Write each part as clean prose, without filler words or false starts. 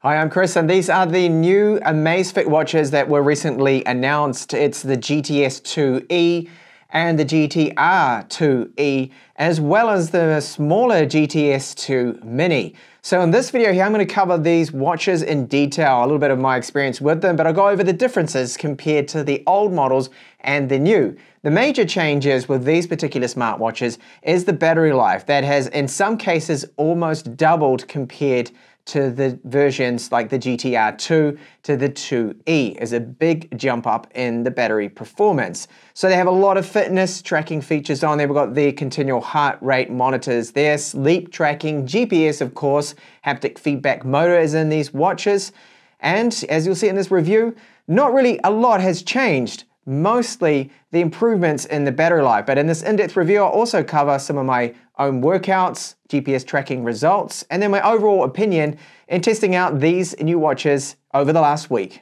Hi, I'm Chris, and these are the new Amazfit watches that were recently announced. It's the GTS 2E and the GTR 2E, as well as the smaller GTS 2 Mini. So in this video here, I'm going to cover these watches in detail, a little bit of my experience with them, but I'll go over the differences compared to the old models and the new. The major changes with these particular smartwatches is the battery life that has, in some cases, almost doubled compared to the versions like the GTR 2 to the 2E. Is a big jump up in the battery performance. So they have a lot of fitness tracking features on there. We've got the continual heart rate monitors there, sleep tracking, GPS of course, haptic feedback motor is in these watches. And as you'll see in this review, not really a lot has changed. Mostly the improvements in the battery life. But in this in-depth review, I'll also cover some of my own workouts, GPS tracking results, and then my overall opinion in testing out these new watches over the last week.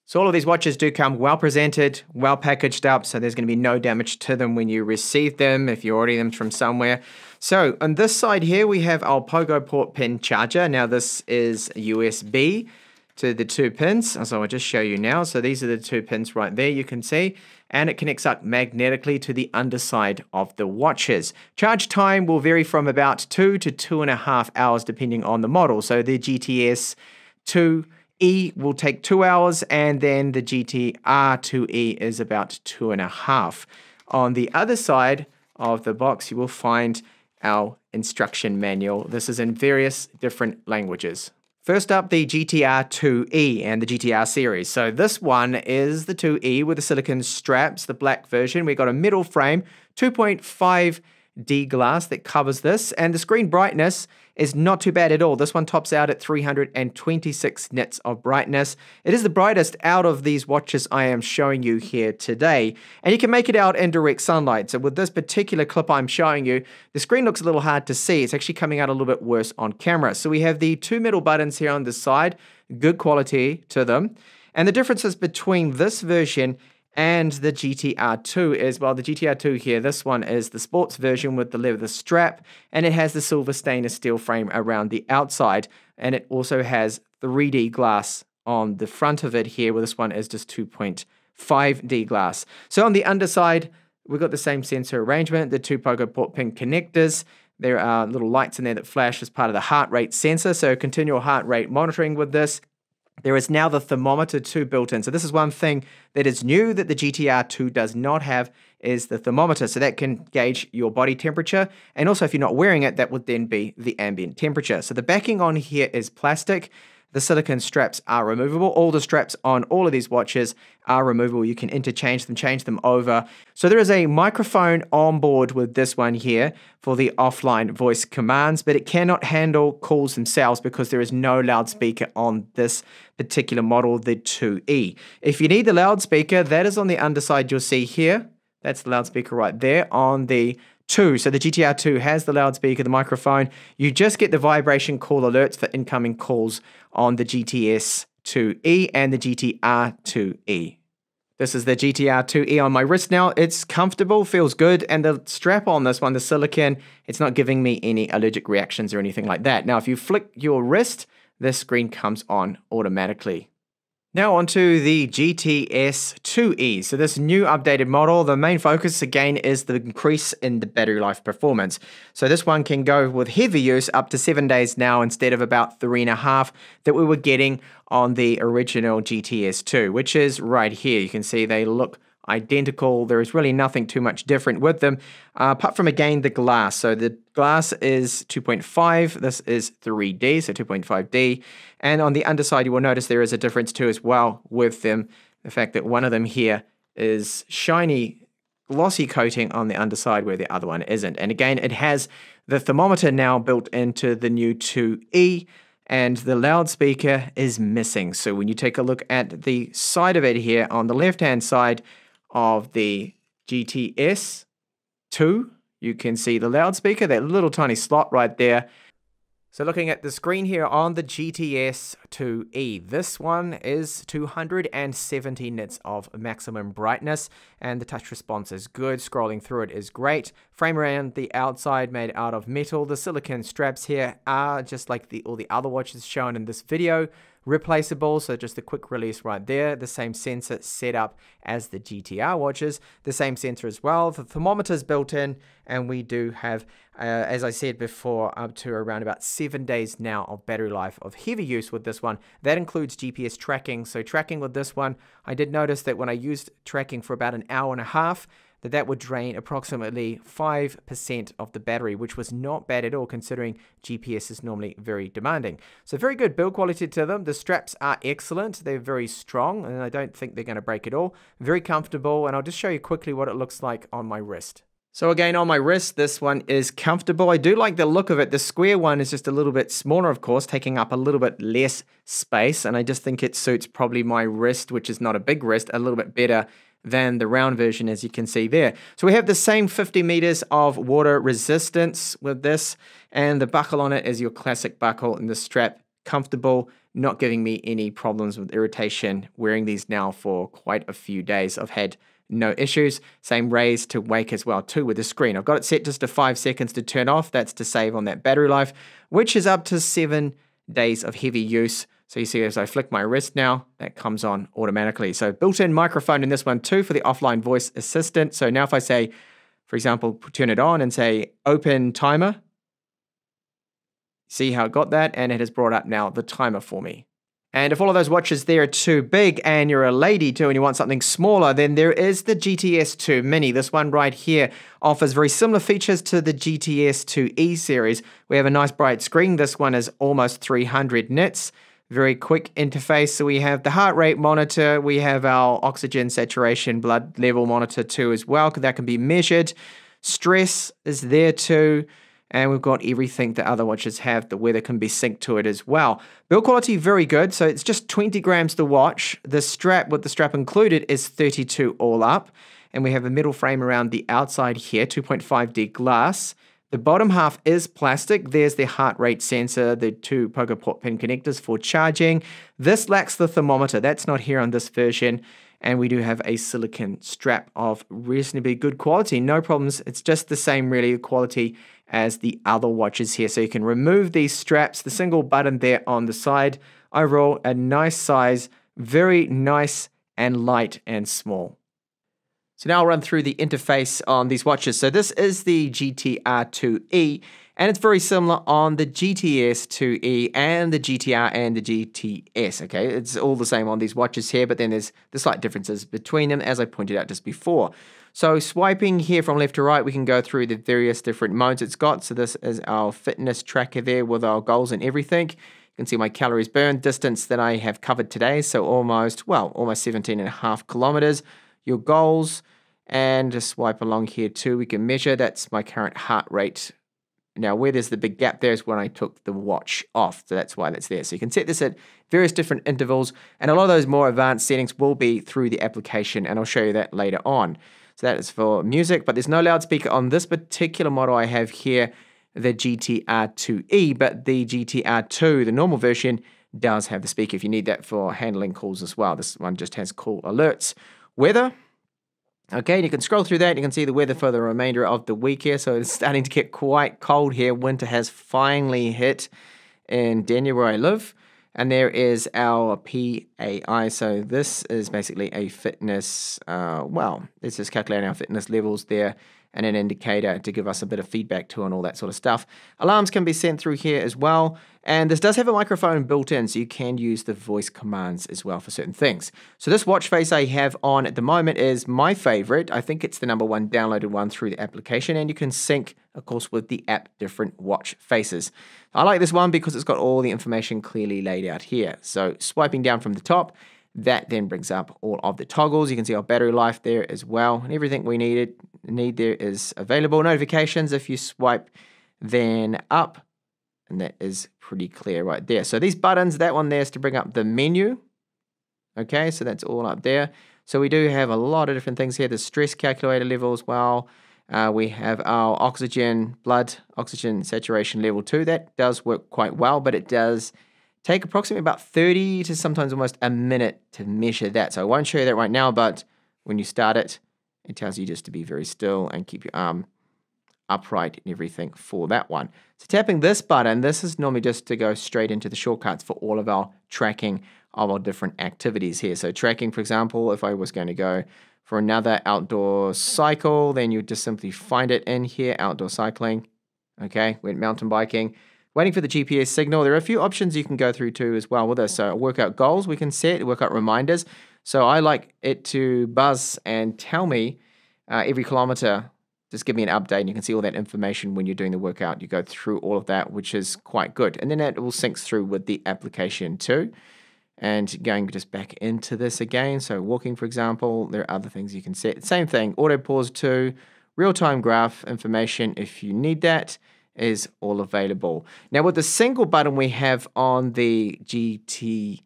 So all of these watches do come well presented, well packaged up, so there's going to be no damage to them when you receive them if you're ordering them from somewhere. So on this side here, we have our Pogo port pin charger. Now this is USB to the two pins, so I'll just show you now. So these are the two pins right there, you can see, and it connects up magnetically to the underside of the watches. Charge time will vary from about 2 to 2.5 hours depending on the model. So the GTS 2E will take 2 hours, and then the GTR 2E is about 2.5. On the other side of the box, you will find our instruction manual. This is in various different languages. First up, the GTR 2E and the GTR series. So this one is the 2E with the silicone straps, the black version. We've got a metal frame, 2.5D glass that covers this, and the screen brightness is not too bad at all. This one tops out at 326 nits of brightness. It is the brightest out of these watches I am showing you here today, and you can make it out in direct sunlight. So with this particular clip I'm showing you, the screen looks a little hard to see. It's actually coming out a little bit worse on camera. So we have the two middle buttons here on the side, good quality to them. And the differences between this version and the GTR 2 is, well, the GTR 2 here, this one is the sports version with the leather strap, and it has the silver stainless steel frame around the outside, and it also has 3D glass on the front of it here, where this one is just 2.5D glass. So on the underside, we've got the same sensor arrangement, the two Pogo port pin connectors. There are little lights in there that flash as part of the heart rate sensor, so continual heart rate monitoring with this. There is now the thermometer too built in. So this is one thing that is new that the GTR 2 does not have, is the thermometer. So that can gauge your body temperature. And also if you're not wearing it, that would then be the ambient temperature. So the backing on here is plastic. The silicone straps are removable. All the straps on all of these watches are removable. You can interchange them, change them over. So there is a microphone on board with this one here for the offline voice commands, but it cannot handle calls themselves because there is no loudspeaker on this particular model, the 2E. If you need the loudspeaker, that is on the underside you'll see here. That's the loudspeaker right there on the 2. So the GTR 2 has the loudspeaker, the microphone. You just get the vibration call alerts for incoming calls on the GTS 2E and the GTR 2E. This is the GTR 2E on my wrist now. It's comfortable, feels good, and the strap on this one, the silicone, it's not giving me any allergic reactions or anything like that. Now, if you flick your wrist, this screen comes on automatically. Now onto the GTS 2E. So this new updated model, the main focus again is the increase in the battery life performance. So this one can go with heavy use up to 7 days now instead of about 3.5 that we were getting on the original GTS 2, which is right here. You can see they look identical. There is really nothing too much different with them, apart from again the glass. So the glass is 2.5, this is 3D, so 2.5D. And on the underside, you will notice there is a difference too as well with them. The fact that one of them here is shiny, glossy coating on the underside where the other one isn't. And again, it has the thermometer now built into the new 2E, and the loudspeaker is missing. So when you take a look at the side of it here, on the left-hand side of the GTS 2, you can see the loudspeaker, that little tiny slot right there. So looking at the screen here on the GTS GTS2E. This one is 270 nits of maximum brightness, and the touch response is good. Scrolling through it is great. Frame around the outside made out of metal. The silicone straps here are just like all the other watches shown in this video, replaceable, so just a quick release right there. The same sensor setup as the GTR watches, the same sensor as well. The thermometer is built in, and we do have, as I said before, up to around about 7 days now of battery life of heavy use with this one. That includes GPS tracking. So tracking with this one, I did notice that when I used tracking for about an hour and a half, that would drain approximately 5% of the battery, which was not bad at all considering GPS is normally very demanding. So very good build quality to them. The straps are excellent. They're very strong, and I don't think they're going to break at all. Very comfortable, and I'll just show you quickly what it looks like on my wrist. So again, on my wrist, this one is comfortable. I do like the look of it. The square one is just a little bit smaller, of course, taking up a little bit less space, and I just think it suits probably my wrist, which is not a big wrist, a little bit better than the round version, as you can see there. So we have the same 50 meters of water resistance with this, and the buckle on it is your classic buckle, and the strap comfortable, not giving me any problems with irritation. Wearing these now for quite a few days. I've had no issues. Same raise to wake as well too with the screen. I've got it set just to 5 seconds to turn off. That's to save on that battery life, which is up to 7 days of heavy use. So you see as I flick my wrist now, that comes on automatically. So built-in microphone in this one too for the offline voice assistant. So now if I say, for example, turn it on and say open timer, see how it got that? And it has brought up now the timer for me. And if all of those watches there are too big and you're a lady too and you want something smaller, then there is the GTS2 Mini. This one right here offers very similar features to the GTS2E series. We have a nice bright screen. This one is almost 300 nits. Very quick interface. So we have the heart rate monitor. We have our oxygen saturation, blood level monitor too as well, because that can be measured. Stress is there too. And we've got everything that other watches have. The weather can be synced to it as well. Build quality, very good. So it's just 20 grams to watch. The strap, with the strap included, is 32 all up. And we have a metal frame around the outside here, 2.5D glass. The bottom half is plastic. There's the heart rate sensor, the 2 pogo port pin connectors for charging. This lacks the thermometer. That's not here on this version. And we do have a silicone strap of reasonably good quality. No problems. It's just the same really quality as the other watches here. So you can remove these straps, the single button there on the side. Overall, a nice size, very nice and light and small. So now I'll run through the interface on these watches. So this is the GTR2E, and it's very similar on the GTS2E and the GTR and the GTS, okay? It's all the same on these watches here, but then there's the slight differences between them, as I pointed out just before. So swiping here from left to right, we can go through the various different modes it's got. So this is our fitness tracker there with our goals and everything. You can see my calories burned, distance that I have covered today, so almost 17.5 kilometers. Your goals, and just swipe along here too. We can measure, that's my current heart rate. Now where there's the big gap there is when I took the watch off, so that's why that's there. So you can set this at various different intervals, and a lot of those more advanced settings will be through the application, and I'll show you that later on. So that is for music, but there's no loudspeaker on this particular model I have here, the GTR2E, but the GTR2, the normal version, does have the speaker if you need that for handling calls as well. This one just has call alerts. Weather, okay, you can scroll through that. You can see the weather for the remainder of the week here. So it's starting to get quite cold here. Winter has finally hit in Denver, where I live. And there is our PAI. So this is basically a fitness, it's just calculating our fitness levels there, and an indicator to give us a bit of feedback to and all that sort of stuff. Alarms can be sent through here as well. And this does have a microphone built in, so you can use the voice commands as well for certain things. So this watch face I have on at the moment is my favorite. I think it's the #1 downloaded one through the application, and you can sync, of course, with the app different watch faces. I like this one because it's got all the information clearly laid out here. So swiping down from the top, that then brings up all of the toggles. You can see our battery life there as well, and everything we need there is available. Notifications if you swipe then up, and that is pretty clear right there. So these buttons, that one there is to bring up the menu. Okay, so that's all up there. So we do have a lot of different things here. The stress calculator level as well. We have our oxygen, blood oxygen saturation level 2. That does work quite well, but it does take approximately about 30 to sometimes almost a minute to measure that. So I won't show you that right now, but when you start it, it tells you just to be very still and keep your arm upright and everything for that one. So tapping this button, this is normally just to go straight into the shortcuts for all of our tracking of our different activities here. So tracking, for example, if I was going to go for another outdoor cycle, then you would just simply find it in here, outdoor cycling. Okay, went mountain biking. Waiting for the GPS signal. There are a few options you can go through too as well with this. So workout goals we can set, workout reminders. So I like it to buzz and tell me every kilometer, just give me an update, and you can see all that information when you're doing the workout. You go through all of that, which is quite good. And then that all syncs through with the application too. And going just back into this again. So walking, for example, there are other things you can set. Same thing, auto pause too, real-time graph information if you need that is all available. Now with the single button we have on the GTS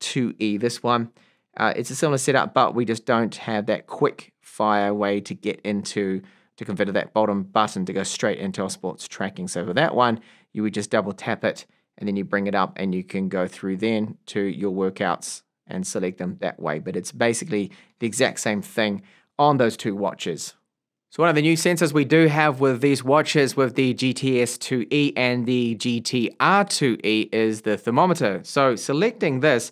2E, this one, it's a similar setup, but we just don't have that quick fire way to get into, to convert that bottom button to go straight into our sports tracking. So for that one, you would just double tap it and then you bring it up and you can go through then to your workouts and select them that way. But it's basically the exact same thing on those two watches. So one of the new sensors we do have with these watches with the GTS 2E and the GTR 2E is the thermometer. So selecting this,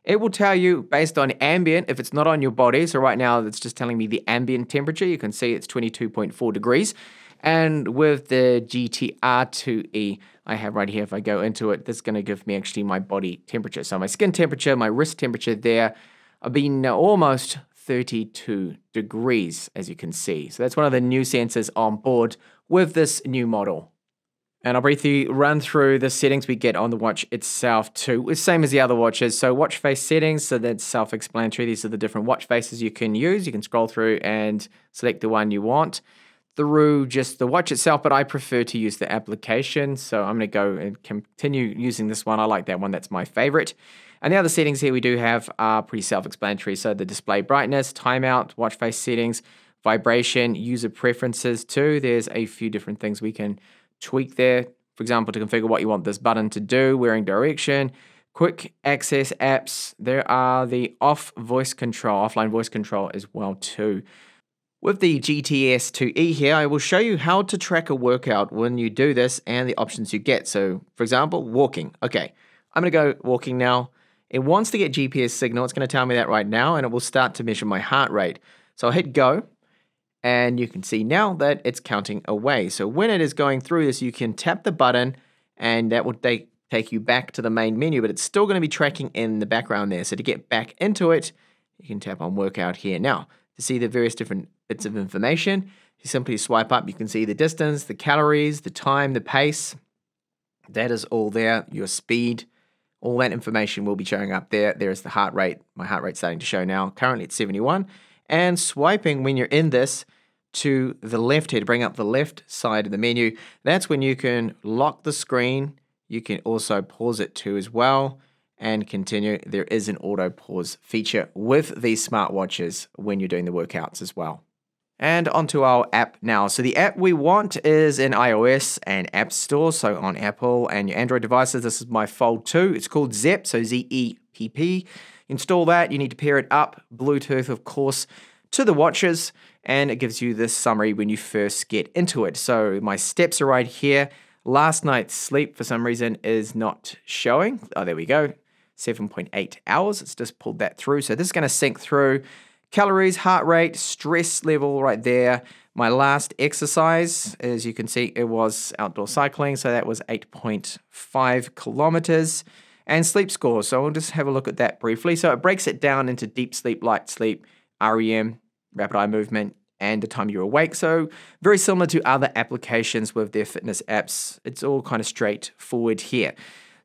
it will tell you based on ambient, if it's not on your body. So right now it's just telling me the ambient temperature. You can see it's 22.4 degrees. And with the GTR 2E, I have right here, if I go into it, that's going to give me actually my body temperature. So my skin temperature, my wrist temperature there, I've been almost 32 degrees, as you can see. So that's one of the new sensors on board with this new model. And I'll briefly run through the settings we get on the watch itself too. It's same as the other watches. So watch face settings, so that's self-explanatory. These are the different watch faces you can use. You can scroll through and select the one you want through just the watch itself, but I prefer to use the application. So I'm going to go and continue using this one. I like that one. That's my favorite. And the other settings here we do have are pretty self-explanatory. So the display brightness, timeout, watch face settings, vibration, user preferences too. There's a few different things we can tweak there. For example, to configure what you want this button to do, wearing direction, quick access apps. There are the offline voice control as well too. With the GTS 2E here, I will show you how to track a workout when you do this and the options you get. So for example, walking. Okay, I'm going to go walking now. It wants to get GPS signal. It's going to tell me that right now, and it will start to measure my heart rate. So I'll hit go, and you can see now that it's counting away. So when it is going through this, you can tap the button, and that will take you back to the main menu, but it's still going to be tracking in the background there. So to get back into it, you can tap on workout here. Now, to see the various different bits of information, you simply swipe up. You can see the distance, the calories, the time, the pace. That is all there, your speed. All that information will be showing up there. There's the heart rate. My heart rate's starting to show now. Currently it's 71. And swiping when you're in this to the left here to bring up the left side of the menu, that's when you can lock the screen. You can also pause it too as well and continue. There is an auto pause feature with these smartwatches when you're doing the workouts as well. And onto our app now. So the app we want is in iOS and App Store. So on Apple and your Android devices, this is my Fold 2. It's called Zepp, so Z-E-P-P. Install that. You need to pair it up, Bluetooth, of course, to the watches. And it gives you this summary when you first get into it. So my steps are right here. Last night's sleep, for some reason, is not showing. Oh, there we go. 7.8 hours. It's just pulled that through. So this is going to sync through. Calories, heart rate, stress level right there. My last exercise, as you can see, it was outdoor cycling. So that was 8.5 kilometers. And sleep score. So we'll just have a look at that briefly. So it breaks it down into deep sleep, light sleep, REM, rapid eye movement, and the time you're awake. So very similar to other applications with their fitness apps. It's all kind of straightforward here.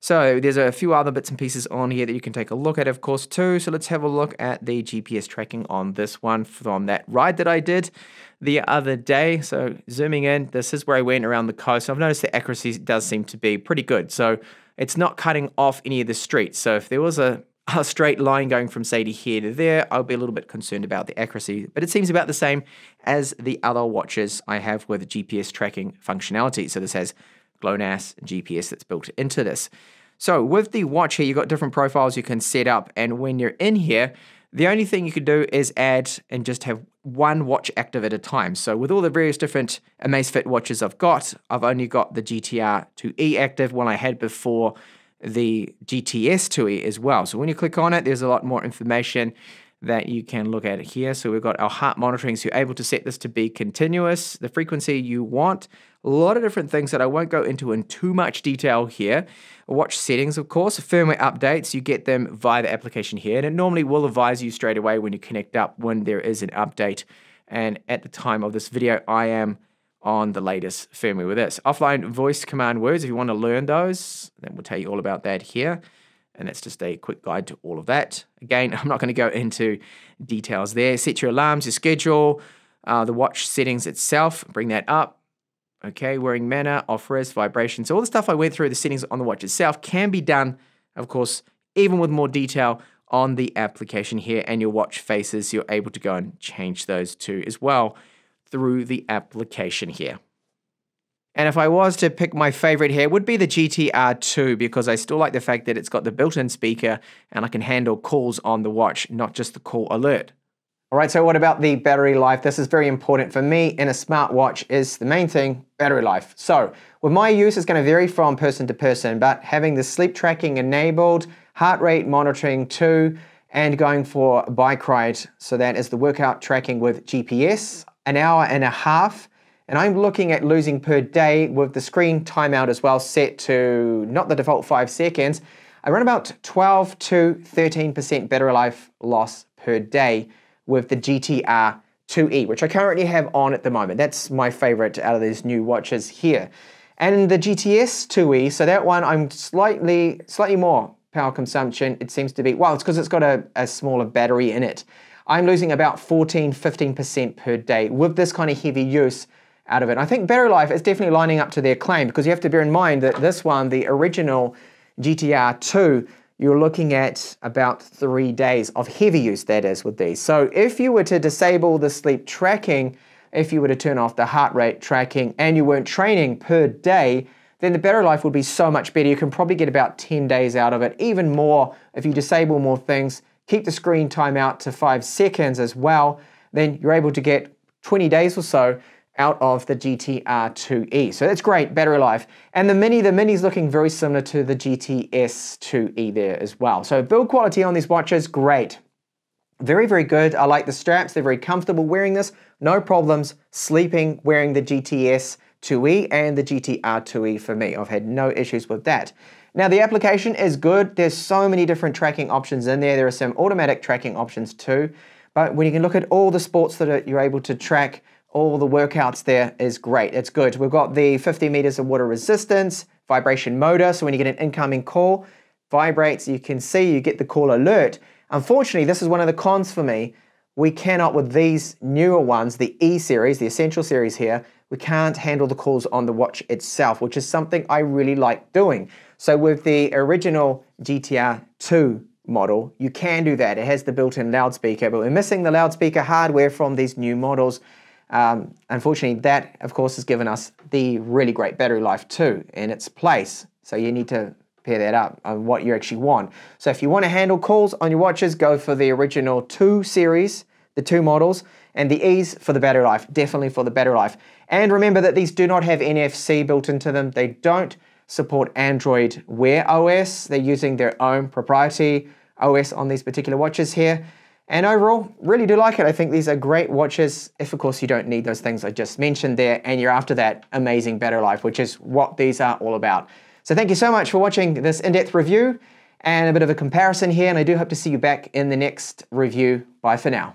So there's a few other bits and pieces on here that you can take a look at, of course, too. So let's have a look at the GPS tracking on this one from that ride that I did the other day. So zooming in, this is where I went around the coast. I've noticed the accuracy does seem to be pretty good. So it's not cutting off any of the streets. So if there was a straight line going from, say, to here to there, I'll be a little bit concerned about the accuracy. But it seems about the same as the other watches I have with GPS tracking functionality. So this has GLONASS and GPS that's built into this. So with the watch here, you've got different profiles you can set up. And when you're in here, the only thing you could do is add and just have one watch active at a time. So with all the various different Amazfit watches I've only got the GTR 2E active, while I had before the GTS 2E as well. So when you click on it, there's a lot more information that you can look at here. So we've got our heart monitoring, so you're able to set this to be continuous, the frequency you want, a lot of different things that I won't go into in too much detail here. Watch settings, of course, firmware updates, you get them via the application here, and it normally will advise you straight away when you connect up when there is an update. And at the time of this video, I am on the latest firmware with this. Offline voice command words, if you want to learn those, then we'll tell you all about that here. And that's just a quick guide to all of that. Again, I'm not going to go into details there. Set your alarms, your schedule, the watch settings itself, bring that up. Okay, wearing manner, off-res, vibrations. So all the stuff I went through, the settings on the watch itself, can be done, of course, even with more detail on the application here, and your watch faces, you're able to go and change those too as well through the application here. And if I was to pick my favorite here, it would be the GTR 2, because I still like the fact that it's got the built-in speaker and I can handle calls on the watch, not just the call alert. All right, so what about the battery life? This is very important for me in a smartwatch, is the main thing, battery life. So with my use, it's going to vary from person to person, but having the sleep tracking enabled, heart rate monitoring too, and going for bike ride, so that is the workout tracking with GPS, 1.5 hours. And I'm looking at losing per day with the screen timeout as well set to not the default 5 seconds. I run about 12 to 13% battery life loss per day with the GTR 2E, which I currently have on at the moment. That's my favorite out of these new watches here. And the GTS 2E, so that one I'm slightly more power consumption. It seems to be, well, it's because it's got a smaller battery in it. I'm losing about 14-15% per day with this kind of heavy use out of it. I think battery life is definitely lining up to their claim, because you have to bear in mind that this one, the original GTR 2, you're looking at about 3 days of heavy use, that is, with these. So if you were to disable the sleep tracking, if you were to turn off the heart rate tracking, and you weren't training per day, then the battery life would be so much better. You can probably get about 10 days out of it, even more if you disable more things, keep the screen timeout to 5 seconds as well, then you're able to get 20 days or so out of the GTR 2E. So that's great battery life. And the Mini's looking very similar to the GTS 2E there as well. So build quality on these watches, great. Very, very good. I like the straps. They're very comfortable wearing this. No problems sleeping wearing the GTS 2E and the GTR 2E for me. I've had no issues with that. Now the application is good. There's so many different tracking options in there. There are some automatic tracking options too. But when you can look at all the sports that you're able to track, all the workouts there is great. It's good. We've got the 50 meters of water resistance, vibration motor. So when you get an incoming call, vibrates, you can see, you get the call alert. Unfortunately, this is one of the cons for me. We cannot, with these newer ones, the E series, the Essential series here, we can't handle the calls on the watch itself, which is something I really like doing. So with the original GTR 2 model, you can do that. It has the built-in loudspeaker, but we're missing the loudspeaker hardware from these new models. Unfortunately, that, of course, has given us the really great battery life too in its place. So you need to pair that up on what you actually want. So if you want to handle calls on your watches, go for the original 2 series, the 2 models, and the E's for the battery life, definitely for the battery life. And remember that these do not have NFC built into them. They don't support Android Wear OS. They're using their own proprietary OS on these particular watches here. And overall, really do like it. I think these are great watches if, of course, you don't need those things I just mentioned there and you're after that amazing battery life, which is what these are all about. So thank you so much for watching this in-depth review and a bit of a comparison here, and I do hope to see you back in the next review. Bye for now.